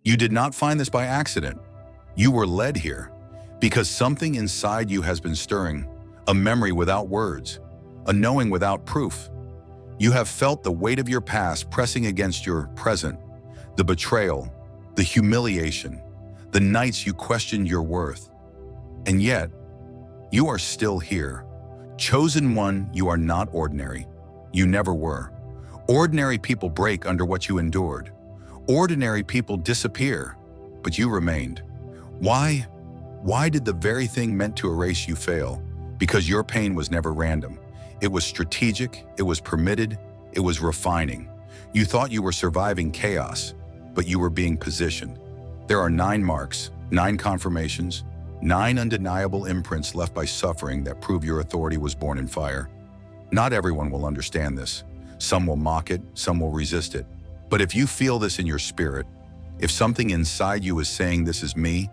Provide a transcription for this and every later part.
You did not find this by accident. You were led here because something inside you has been stirring, a memory without words, a knowing without proof. You have felt the weight of your past pressing against your present, the betrayal, the humiliation, the nights you questioned your worth. And yet, you are still here. Chosen one, you are not ordinary. You never were. Ordinary people break under what you endured. Ordinary people disappear, but you remained. Why? Why did the very thing meant to erase you fail? Because your pain was never random. It was strategic, it was permitted, it was refining. You thought you were surviving chaos, but you were being positioned. There are 9 marks, 9 confirmations, 9 undeniable imprints left by suffering that prove your authority was born in fire. Not everyone will understand this. Some will mock it, some will resist it. But if you feel this in your spirit, if something inside you is saying this is me,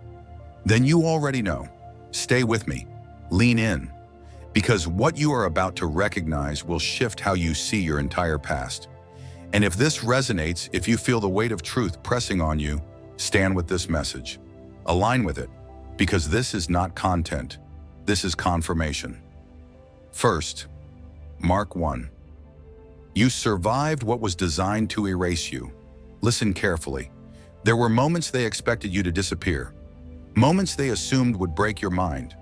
then you already know. Stay with me. Lean in. Because what you are about to recognize will shift how you see your entire past. And if this resonates, if you feel the weight of truth pressing on you, stand with this message. Align with it. Because this is not content, this is confirmation. First, Mark 1. You survived what was designed to erase you. Listen carefully. There were moments they expected you to disappear. Moments they assumed would break your mind.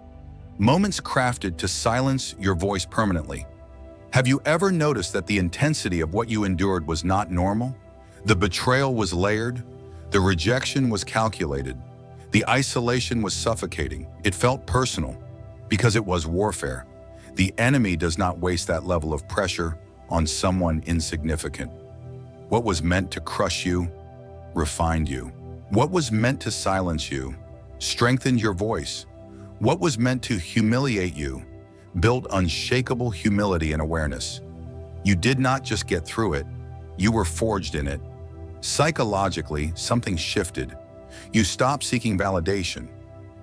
Moments crafted to silence your voice permanently. Have you ever noticed that the intensity of what you endured was not normal? The betrayal was layered. The rejection was calculated. The isolation was suffocating. It felt personal because it was warfare. The enemy does not waste that level of pressure on someone insignificant. What was meant to crush you, refined you. What was meant to silence you, strengthened your voice. What was meant to humiliate you, built unshakable humility and awareness. You did not just get through it, you were forged in it. Psychologically, something shifted. You stopped seeking validation.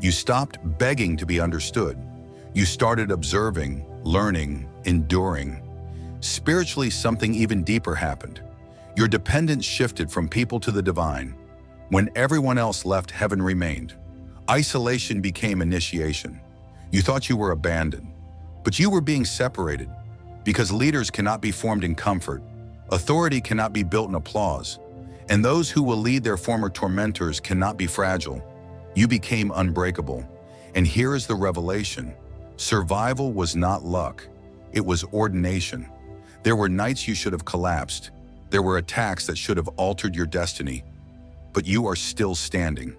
You stopped begging to be understood. You started observing, learning, enduring. Spiritually, something even deeper happened. Your dependence shifted from people to the divine. When everyone else left, heaven remained. Isolation became initiation. You thought you were abandoned, but you were being separated because leaders cannot be formed in comfort. Authority cannot be built in applause. And those who will lead their former tormentors cannot be fragile. You became unbreakable. And here is the revelation. Survival was not luck. It was ordination. There were nights you should have collapsed. There were attacks that should have altered your destiny. But you are still standing.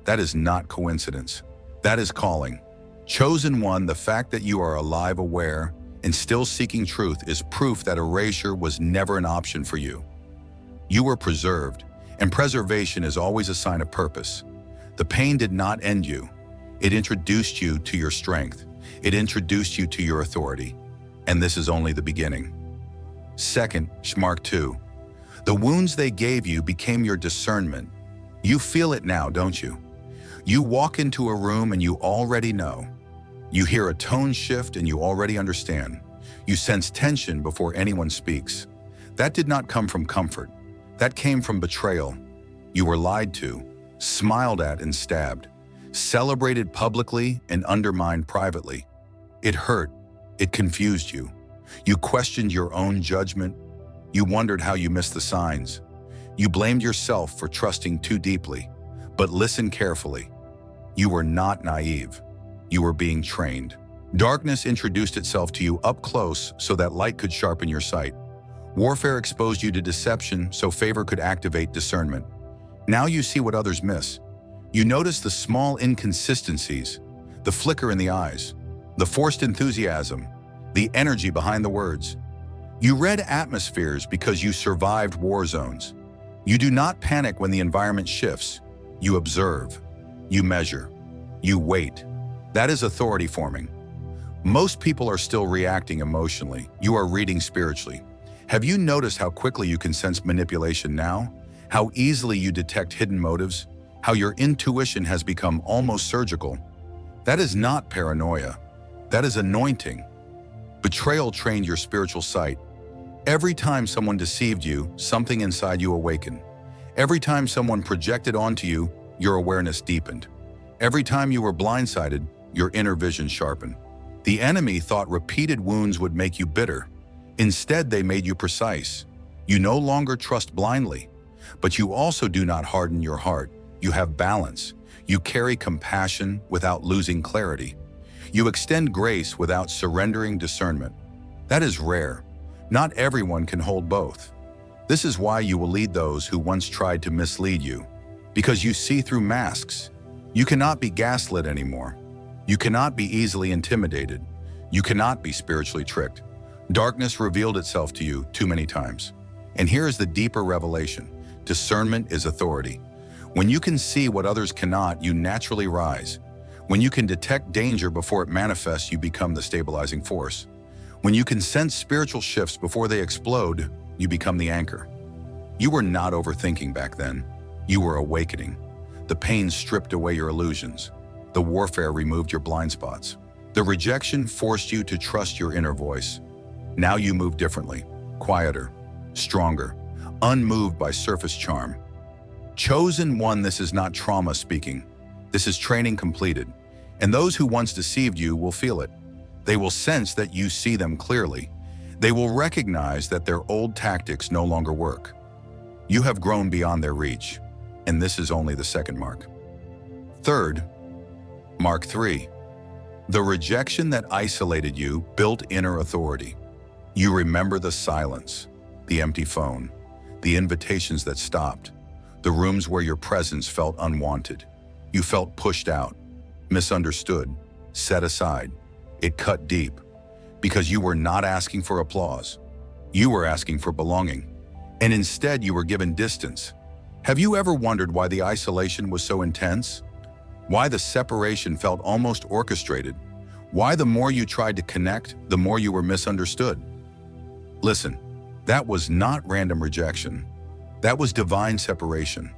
That is not coincidence. That is calling. Chosen one, the fact that you are alive, aware, and still seeking truth is proof that erasure was never an option for you. You were preserved, and preservation is always a sign of purpose. The pain did not end you. It introduced you to your strength. It introduced you to your authority. And this is only the beginning. Second, Mark 2. The wounds they gave you became your discernment. You feel it now, don't you? You walk into a room and you already know. You hear a tone shift and you already understand. You sense tension before anyone speaks. That did not come from comfort. That came from betrayal. You were lied to, smiled at and stabbed, celebrated publicly and undermined privately. It hurt. It confused you. You questioned your own judgment. You wondered how you missed the signs. You blamed yourself for trusting too deeply. But listen carefully. You were not naive. You were being trained. Darkness introduced itself to you up close so that light could sharpen your sight. Warfare exposed you to deception so favor could activate discernment. Now you see what others miss. You notice the small inconsistencies, the flicker in the eyes, the forced enthusiasm, the energy behind the words. You read atmospheres because you survived war zones. You do not panic when the environment shifts. You observe. You measure. You wait. That is authority forming. Most people are still reacting emotionally. You are reading spiritually. Have you noticed how quickly you can sense manipulation now? How easily you detect hidden motives? How your intuition has become almost surgical? That is not paranoia. That is anointing. Betrayal trained your spiritual sight. Every time someone deceived you, something inside you awakened. Every time someone projected onto you, your awareness deepened. Every time you were blindsided, your inner vision sharpened. The enemy thought repeated wounds would make you bitter. Instead, they made you precise. You no longer trust blindly, but you also do not harden your heart. You have balance. You carry compassion without losing clarity. You extend grace without surrendering discernment. That is rare. Not everyone can hold both. This is why you will lead those who once tried to mislead you, because you see through masks. You cannot be gaslit anymore. You cannot be easily intimidated. You cannot be spiritually tricked. Darkness revealed itself to you too many times. And here is the deeper revelation. Discernment is authority. When you can see what others cannot, you naturally rise. When you can detect danger before it manifests, you become the stabilizing force. When you can sense spiritual shifts before they explode, you become the anchor. You were not overthinking back then. You were awakening. The pain stripped away your illusions. The warfare removed your blind spots. The rejection forced you to trust your inner voice. Now you move differently, quieter, stronger, unmoved by surface charm. Chosen one, this is not trauma speaking. This is training completed. And those who once deceived you will feel it. They will sense that you see them clearly. They will recognize that their old tactics no longer work. You have grown beyond their reach, and this is only the second mark. Third, Mark 3. The rejection that isolated you built inner authority. You remember the silence, the empty phone, the invitations that stopped, the rooms where your presence felt unwanted. You felt pushed out, misunderstood, set aside. It cut deep, because you were not asking for applause. You were asking for belonging, and instead you were given distance. Have you ever wondered why the isolation was so intense? Why the separation felt almost orchestrated? Why the more you tried to connect, the more you were misunderstood? Listen, that was not random rejection. That was divine separation.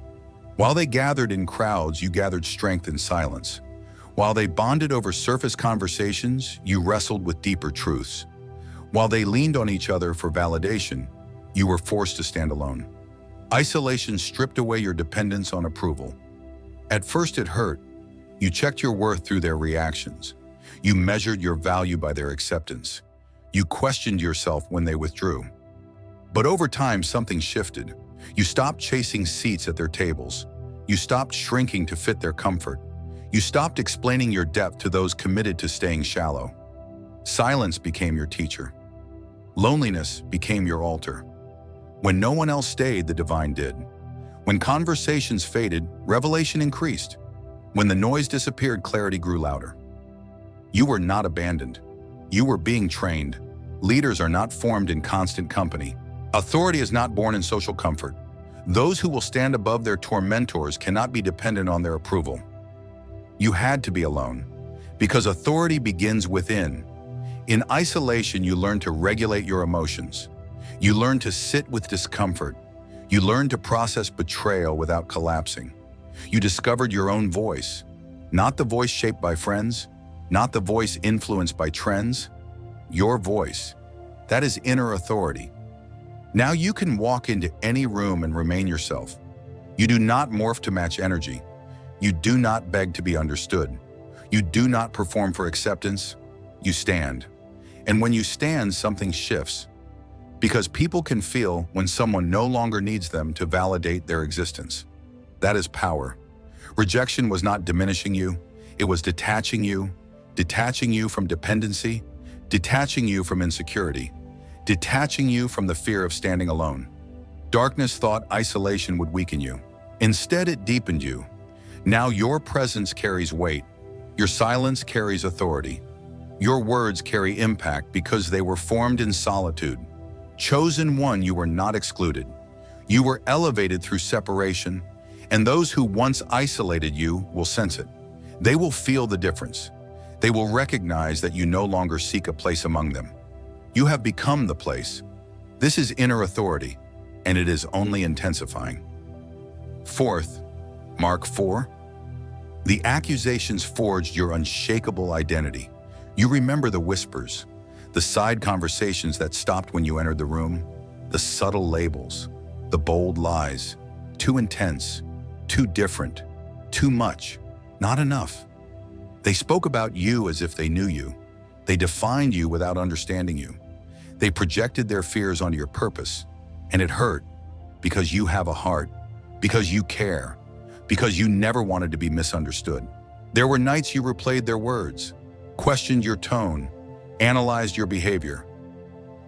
While they gathered in crowds, you gathered strength in silence. While they bonded over surface conversations, you wrestled with deeper truths. While they leaned on each other for validation, you were forced to stand alone. Isolation stripped away your dependence on approval. At first it hurt. You checked your worth through their reactions. You measured your value by their acceptance. You questioned yourself when they withdrew. But over time, something shifted. You stopped chasing seats at their tables. You stopped shrinking to fit their comfort. You stopped explaining your depth to those committed to staying shallow. Silence became your teacher. Loneliness became your altar. When no one else stayed, the divine did. When conversations faded, revelation increased. When the noise disappeared, clarity grew louder. You were not abandoned. You were being trained. Leaders are not formed in constant company. Authority is not born in social comfort. Those who will stand above their tormentors cannot be dependent on their approval. You had to be alone, because authority begins within. In isolation, you learn to regulate your emotions. You learn to sit with discomfort. You learn to process betrayal without collapsing. You discovered your own voice, not the voice shaped by friends, not the voice influenced by trends. Your voice. That is inner authority. Now you can walk into any room and remain yourself. You do not morph to match energy. You do not beg to be understood. You do not perform for acceptance. You stand. And when you stand, something shifts. Because people can feel when someone no longer needs them to validate their existence. That is power. Rejection was not diminishing you. It was detaching you from dependency, detaching you from insecurity, detaching you from the fear of standing alone. Darkness thought isolation would weaken you. Instead, it deepened you. Now your presence carries weight. Your silence carries authority. Your words carry impact because they were formed in solitude. Chosen one, you were not excluded. You were elevated through separation, and those who once isolated you will sense it. They will feel the difference. They will recognize that you no longer seek a place among them. You have become the place. This is inner authority, and it is only intensifying. Fourth, Mark 4. The accusations forged your unshakable identity. You remember the whispers, the side conversations that stopped when you entered the room, the subtle labels, the bold lies. too intense, too different, too much, not enough. They spoke about you as if they knew you. They defined you without understanding you. They projected their fears onto your purpose, and it hurt because you have a heart, because you care, because you never wanted to be misunderstood. There were nights you replayed their words, questioned your tone, analyzed your behavior.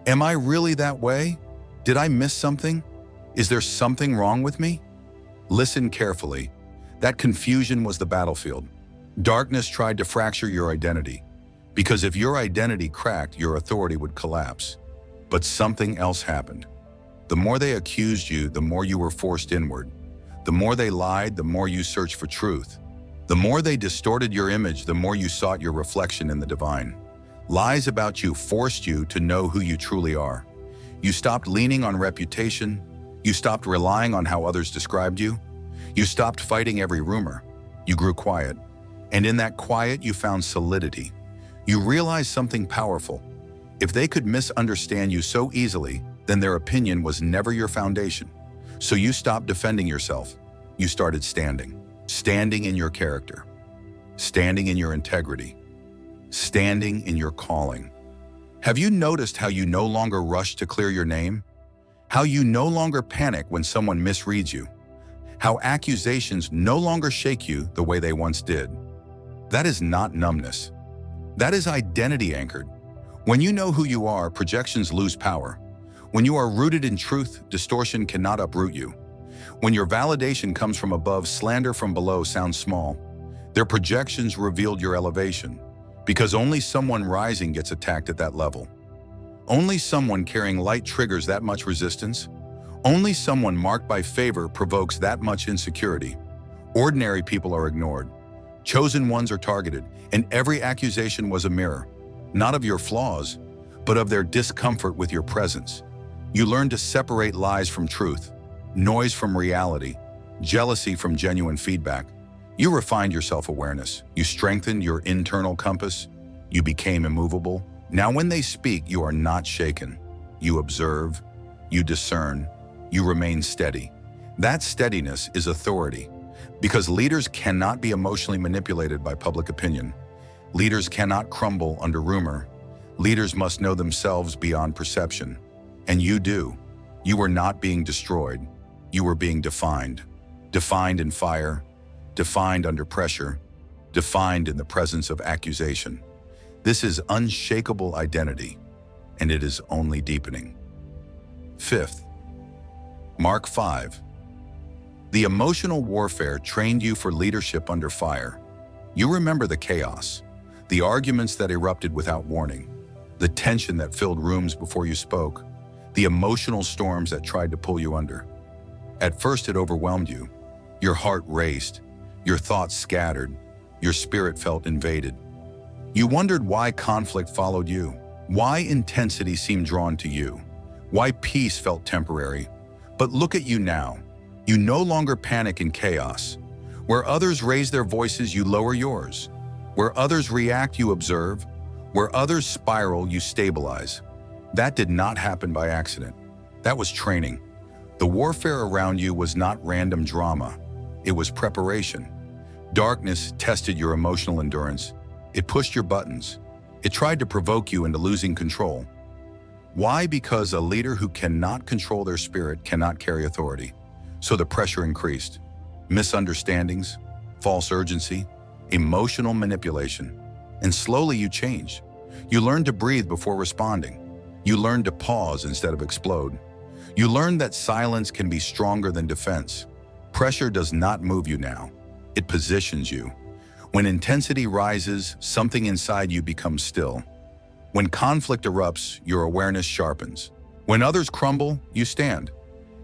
Am I really that way? Did I miss something? Is there something wrong with me? Listen carefully. That confusion was the battlefield. Darkness tried to fracture your identity, because if your identity cracked, your authority would collapse. But something else happened. The more they accused you, the more you were forced inward. The more they lied, the more you searched for truth. The more they distorted your image, the more you sought your reflection in the divine. Lies about you forced you to know who you truly are. You stopped leaning on reputation. You stopped relying on how others described you. You stopped fighting every rumor. You grew quiet. And in that quiet, you found solidity. You realized something powerful. If they could misunderstand you so easily, then their opinion was never your foundation. So you stopped defending yourself. You started standing. Standing in your character. Standing in your integrity. Standing in your calling. Have you noticed how you no longer rush to clear your name? How you no longer panic when someone misreads you? How accusations no longer shake you the way they once did? That is not numbness. That is identity anchored. When you know who you are, projections lose power. When you are rooted in truth, distortion cannot uproot you. When your validation comes from above, slander from below sounds small. Their projections revealed your elevation, because only someone rising gets attacked at that level. Only someone carrying light triggers that much resistance. Only someone marked by favor provokes that much insecurity. Ordinary people are ignored. Chosen ones are targeted, and every accusation was a mirror, not of your flaws, but of their discomfort with your presence. You learn to separate lies from truth, noise from reality, jealousy from genuine feedback. You refined your self-awareness. You strengthened your internal compass. You became immovable. Now when they speak, you are not shaken. You observe, you discern, you remain steady. That steadiness is authority, because leaders cannot be emotionally manipulated by public opinion. Leaders cannot crumble under rumor. Leaders must know themselves beyond perception. And you do. You were not being destroyed. You were being defined. Defined in fire, defined under pressure, defined in the presence of accusation. This is unshakable identity, and it is only deepening. Fifth, Mark 5. The emotional warfare trained you for leadership under fire. You remember the chaos, the arguments that erupted without warning, the tension that filled rooms before you spoke, the emotional storms that tried to pull you under. At first it overwhelmed you. Your heart raced, your thoughts scattered, your spirit felt invaded. You wondered why conflict followed you, why intensity seemed drawn to you, why peace felt temporary. But look at you now. You no longer panic in chaos. Where others raise their voices, you lower yours. Where others react, you observe. Where others spiral, you stabilize. That did not happen by accident. That was training. The warfare around you was not random drama. It was preparation. Darkness tested your emotional endurance. It pushed your buttons. It tried to provoke you into losing control. Why? Because a leader who cannot control their spirit cannot carry authority. So the pressure increased. Misunderstandings, false urgency, emotional manipulation. And slowly you changed. You learned to breathe before responding. You learned to pause instead of explode. You learned that silence can be stronger than defense. Pressure does not move you now. It positions you. When intensity rises, something inside you becomes still. When conflict erupts, your awareness sharpens. When others crumble, you stand.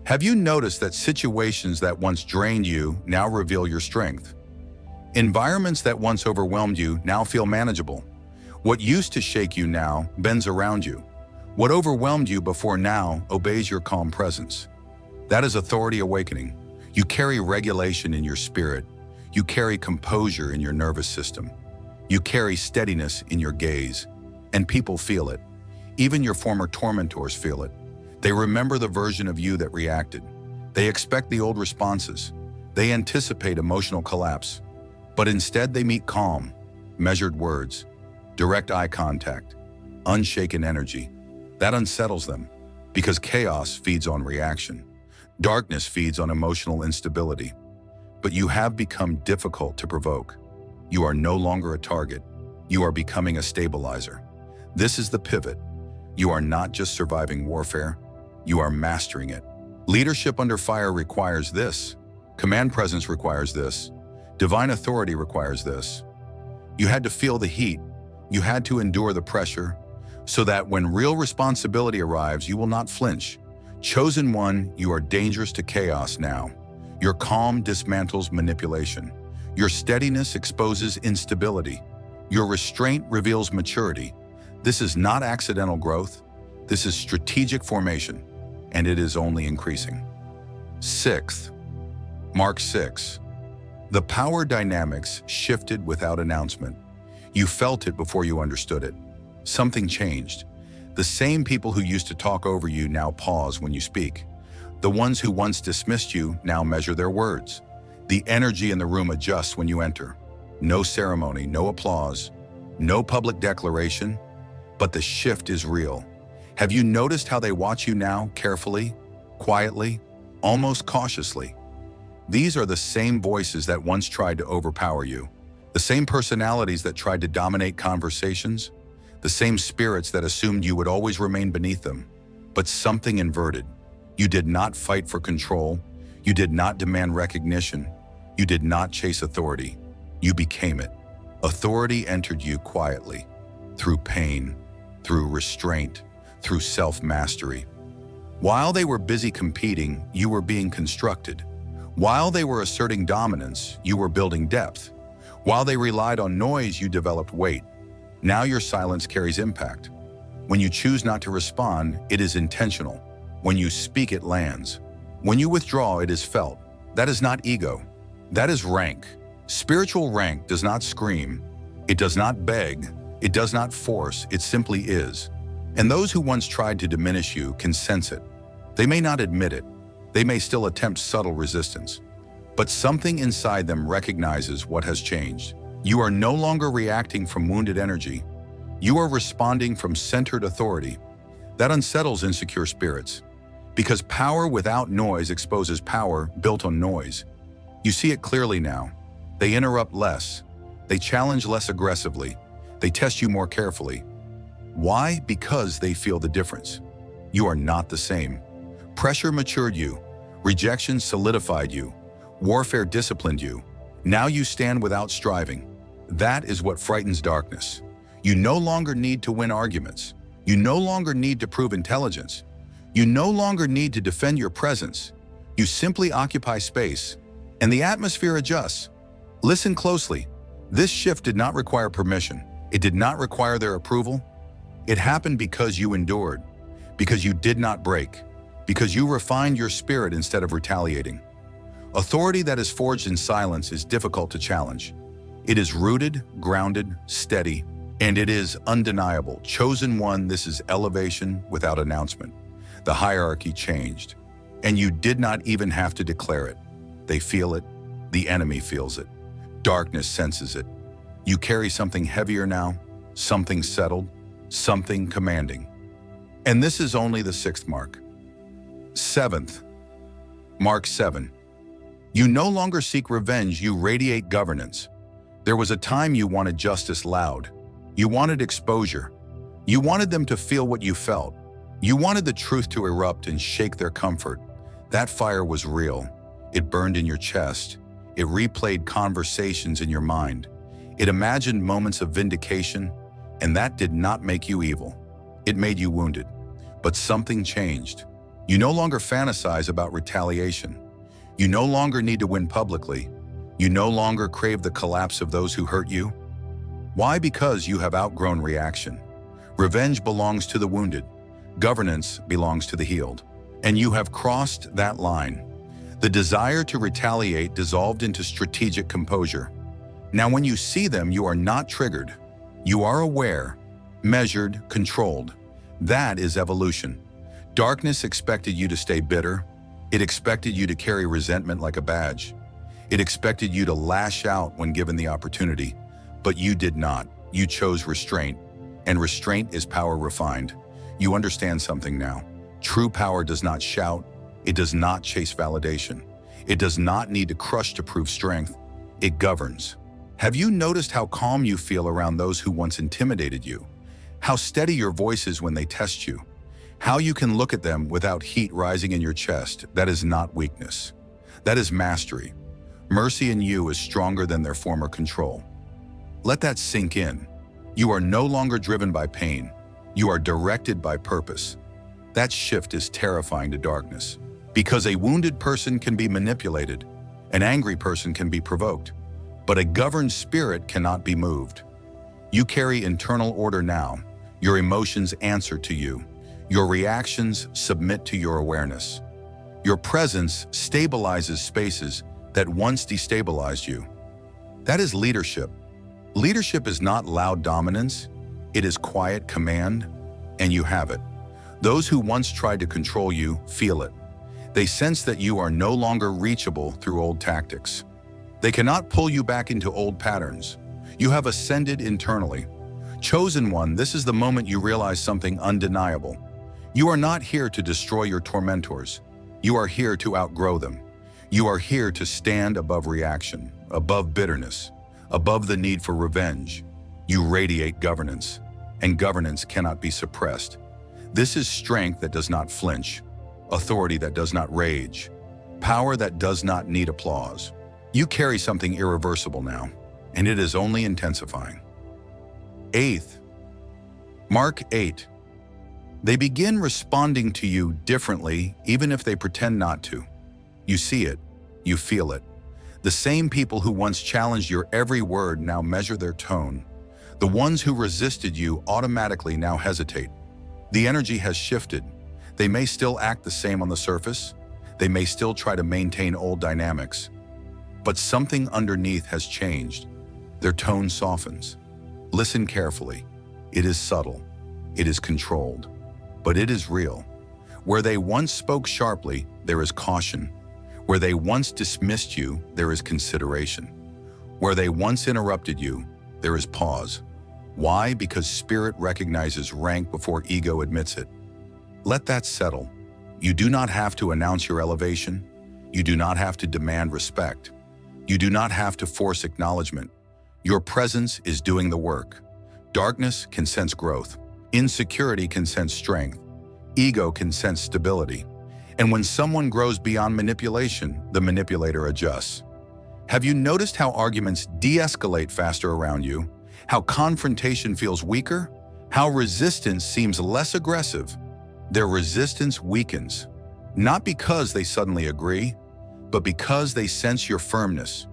Have you noticed that situations that once drained you now reveal your strength? Environments that once overwhelmed you now feel manageable. What used to shake you now bends around you. What overwhelmed you before now obeys your calm presence. That is authority awakening. You carry regulation in your spirit. You carry composure in your nervous system. You carry steadiness in your gaze. And people feel it. Even your former tormentors feel it. They remember the version of you that reacted. They expect the old responses. They anticipate emotional collapse. But instead they meet calm, measured words, direct eye contact, unshaken energy. That unsettles them, because chaos feeds on reaction. Darkness feeds on emotional instability. But you have become difficult to provoke. You are no longer a target. You are becoming a stabilizer. This is the pivot. You are not just surviving warfare, you are mastering it. Leadership under fire requires this. Command presence requires this. Divine authority requires this. You had to feel the heat. You had to endure the pressure, so that when real responsibility arrives, you will not flinch. Chosen one, you are dangerous to chaos now. Your calm dismantles manipulation. Your steadiness exposes instability. Your restraint reveals maturity. This is not accidental growth. This is strategic formation, and it is only increasing. Sixth, Mark 6. The power dynamics shifted without announcement. You felt it before you understood it. Something changed. The same people who used to talk over you now pause when you speak. The ones who once dismissed you now measure their words. The energy in the room adjusts when you enter. No ceremony, no applause, no public declaration, but the shift is real. Have you noticed how they watch you now, carefully, quietly, almost cautiously? These are the same voices that once tried to overpower you, the same personalities that tried to dominate conversations, the same spirits that assumed you would always remain beneath them. But something inverted. You did not fight for control. You did not demand recognition. You did not chase authority. You became it. Authority entered you quietly, through pain, through restraint, through self-mastery. While they were busy competing, you were being constructed. While they were asserting dominance, you were building depth. While they relied on noise, you developed weight. Now your silence carries impact. When you choose not to respond, it is intentional. When you speak, it lands. When you withdraw, it is felt. That is not ego. That is rank. Spiritual rank does not scream. It does not beg. It does not force. It simply is. And those who once tried to diminish you can sense it. They may not admit it. They may still attempt subtle resistance. But something inside them recognizes what has changed. You are no longer reacting from wounded energy. You are responding from centered authority. That unsettles insecure spirits. Because power without noise exposes power built on noise. You see it clearly now. They interrupt less. They challenge less aggressively. They test you more carefully. Why? Because they feel the difference. You are not the same. Pressure matured you. Rejection solidified you. Warfare disciplined you. Now you stand without striving. That is what frightens darkness. You no longer need to win arguments. You no longer need to prove intelligence. You no longer need to defend your presence. You simply occupy space, and the atmosphere adjusts. Listen closely. This shift did not require permission. It did not require their approval. It happened because you endured, because you did not break, because you refined your spirit instead of retaliating. Authority that is forged in silence is difficult to challenge. It is rooted, grounded, steady, and it is undeniable. Chosen one, this is elevation without announcement. The hierarchy changed, and you did not even have to declare it. They feel it. The enemy feels it. Darkness senses it. You carry something heavier now, something settled, something commanding. And this is only the sixth mark. Seventh, Mark 7. You no longer seek revenge, you radiate governance. There was a time you wanted justice loud. You wanted exposure. You wanted them to feel what you felt. You wanted the truth to erupt and shake their comfort. That fire was real. It burned in your chest. It replayed conversations in your mind. It imagined moments of vindication, and that did not make you evil. It made you wounded. But something changed. You no longer fantasize about retaliation. You no longer need to win publicly. You no longer crave the collapse of those who hurt you. Why? Because you have outgrown reaction. Revenge belongs to the wounded. Governance belongs to the healed. And you have crossed that line. The desire to retaliate dissolved into strategic composure. Now when you see them, you are not triggered. You are aware, measured, controlled. That is evolution. Darkness expected you to stay bitter. It expected you to carry resentment like a badge. It expected you to lash out when given the opportunity, but you did not. You chose restraint, and restraint is power refined. You understand something now. True power does not shout. It does not chase validation. It does not need to crush to prove strength. It governs. Have you noticed how calm you feel around those who once intimidated you? How steady your voice is when they test you? How you can look at them without heat rising in your chest? That is not weakness. That is mastery. Mercy in you is stronger than their former control. Let that sink in. You are no longer driven by pain. You are directed by purpose. That shift is terrifying to darkness. Because a wounded person can be manipulated, an angry person can be provoked, but a governed spirit cannot be moved. You carry internal order now. Your emotions answer to you. Your reactions submit to your awareness. Your presence stabilizes spaces that once destabilized you. That is leadership. Leadership is not loud dominance. It is quiet command, and you have it. Those who once tried to control you feel it. They sense that you are no longer reachable through old tactics. They cannot pull you back into old patterns. You have ascended internally. Chosen one, this is the moment you realize something undeniable. You are not here to destroy your tormentors. You are here to outgrow them. You are here to stand above reaction, above bitterness, above the need for revenge. You radiate governance, and governance cannot be suppressed. This is strength that does not flinch, authority that does not rage, power that does not need applause. You carry something irreversible now, and it is only intensifying. 8th, Mark 8. They begin responding to you differently, even if they pretend not to. You see it, you feel it. The same people who once challenged your every word now measure their tone. The ones who resisted you automatically now hesitate. The energy has shifted. They may still act the same on the surface. They may still try to maintain old dynamics. But something underneath has changed. Their tone softens. Listen carefully. It is subtle. It is controlled. But it is real. Where they once spoke sharply, there is caution. Where they once dismissed you, there is consideration. Where they once interrupted you, there is pause. Why? Because spirit recognizes rank before ego admits it. Let that settle. You do not have to announce your elevation. You do not have to demand respect. You do not have to force acknowledgement. Your presence is doing the work. Darkness can sense growth. Insecurity can sense strength. Ego can sense stability. And when someone grows beyond manipulation, the manipulator adjusts. Have you noticed how arguments de-escalate faster around you? How confrontation feels weaker? How resistance seems less aggressive? Their resistance weakens, not because they suddenly agree, but because they sense your firmness.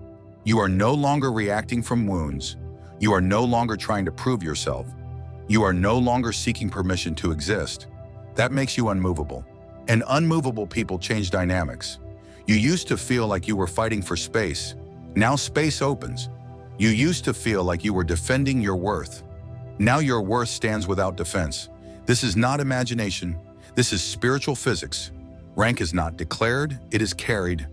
You are no longer reacting from wounds. You are no longer trying to prove yourself. You are no longer seeking permission to exist. That makes you unmovable. And unmovable people change dynamics. You used to feel like you were fighting for space. Now space opens. You used to feel like you were defending your worth. Now your worth stands without defense. This is not imagination. This is spiritual physics. Rank is not declared, it is carried.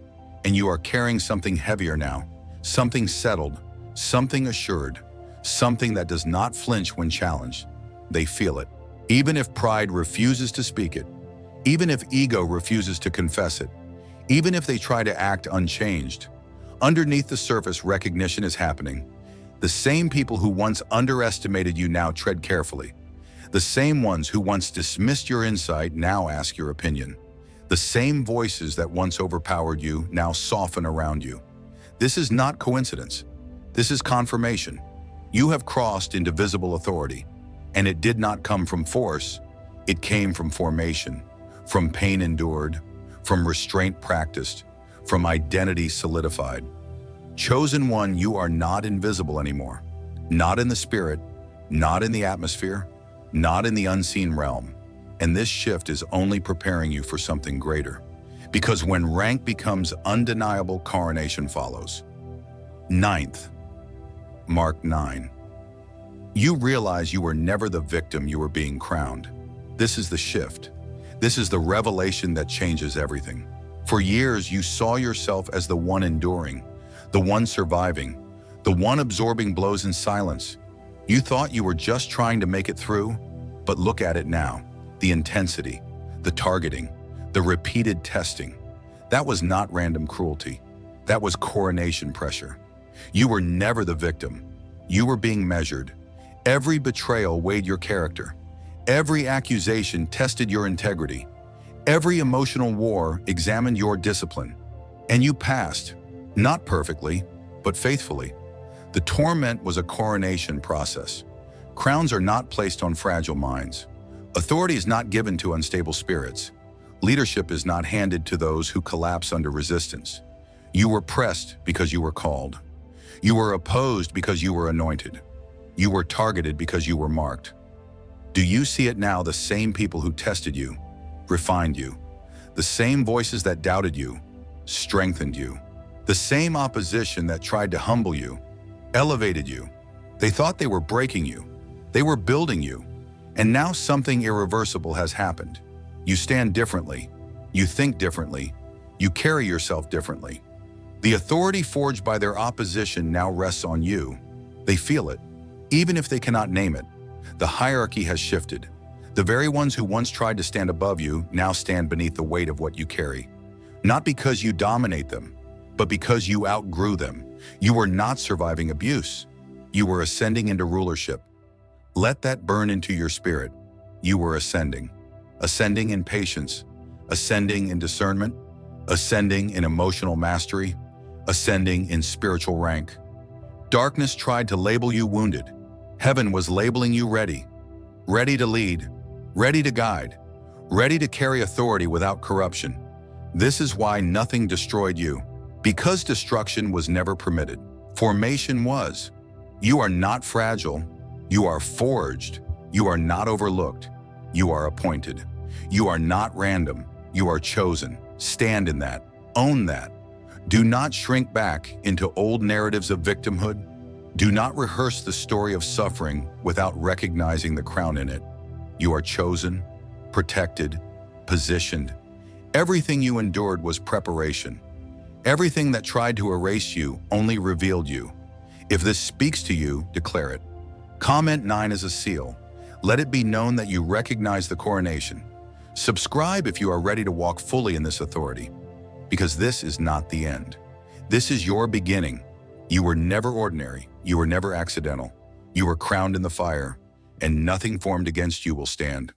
And you are carrying something heavier now. Something settled, something assured, something that does not flinch when challenged. They feel it. Even if pride refuses to speak it, even if ego refuses to confess it, even if they try to act unchanged, underneath the surface recognition is happening. The same people who once underestimated you now tread carefully. The same ones who once dismissed your insight now ask your opinion. The same voices that once overpowered you now soften around you. This is not coincidence. This is confirmation. You have crossed into visible authority, and it did not come from force. It came from formation, from pain endured, from restraint practiced, from identity solidified. Chosen one, you are not invisible anymore. Not in the spirit, not in the atmosphere, not in the unseen realm. And this shift is only preparing you for something greater. Because when rank becomes undeniable, coronation follows. 9th, Mark 9. You realize you were never the victim, you were being crowned. This is the shift. This is the revelation that changes everything. For years, you saw yourself as the one enduring, the one surviving, the one absorbing blows in silence. You thought you were just trying to make it through, but look at it now. The intensity, the targeting, the repeated testing. That was not random cruelty. That was coronation pressure. You were never the victim. You were being measured. Every betrayal weighed your character. Every accusation tested your integrity. Every emotional war examined your discipline. And you passed, not perfectly, but faithfully. The torment was a coronation process. Crowns are not placed on fragile minds. Authority is not given to unstable spirits. Leadership is not handed to those who collapse under resistance. You were pressed because you were called. You were opposed because you were anointed. You were targeted because you were marked. Do you see it now? The same people who tested you, refined you. The same voices that doubted you, strengthened you. The same opposition that tried to humble you, elevated you. They thought they were breaking you. They were building you. And now something irreversible has happened. You stand differently. You think differently. You carry yourself differently. The authority forged by their opposition now rests on you. They feel it, even if they cannot name it. The hierarchy has shifted. The very ones who once tried to stand above you now stand beneath the weight of what you carry. Not because you dominate them, but because you outgrew them. You were not surviving abuse. You were ascending into rulership. Let that burn into your spirit. You were ascending. Ascending in patience, ascending in discernment, ascending in emotional mastery, ascending in spiritual rank. Darkness tried to label you wounded. Heaven was labeling you ready. Ready to lead, ready to guide, ready to carry authority without corruption. This is why nothing destroyed you, because destruction was never permitted. Formation was. You are not fragile. You are forged. You are not overlooked. You are appointed. You are not random. You are chosen. Stand in that. Own that. Do not shrink back into old narratives of victimhood. Do not rehearse the story of suffering without recognizing the crown in it. You are chosen, protected, positioned. Everything you endured was preparation. Everything that tried to erase you only revealed you. If this speaks to you, declare it. Comment 9 as a seal. Let it be known that you recognize the coronation. Subscribe if you are ready to walk fully in this authority, because this is not the end. This is your beginning. You were never ordinary. You were never accidental. You were crowned in the fire, and nothing formed against you will stand.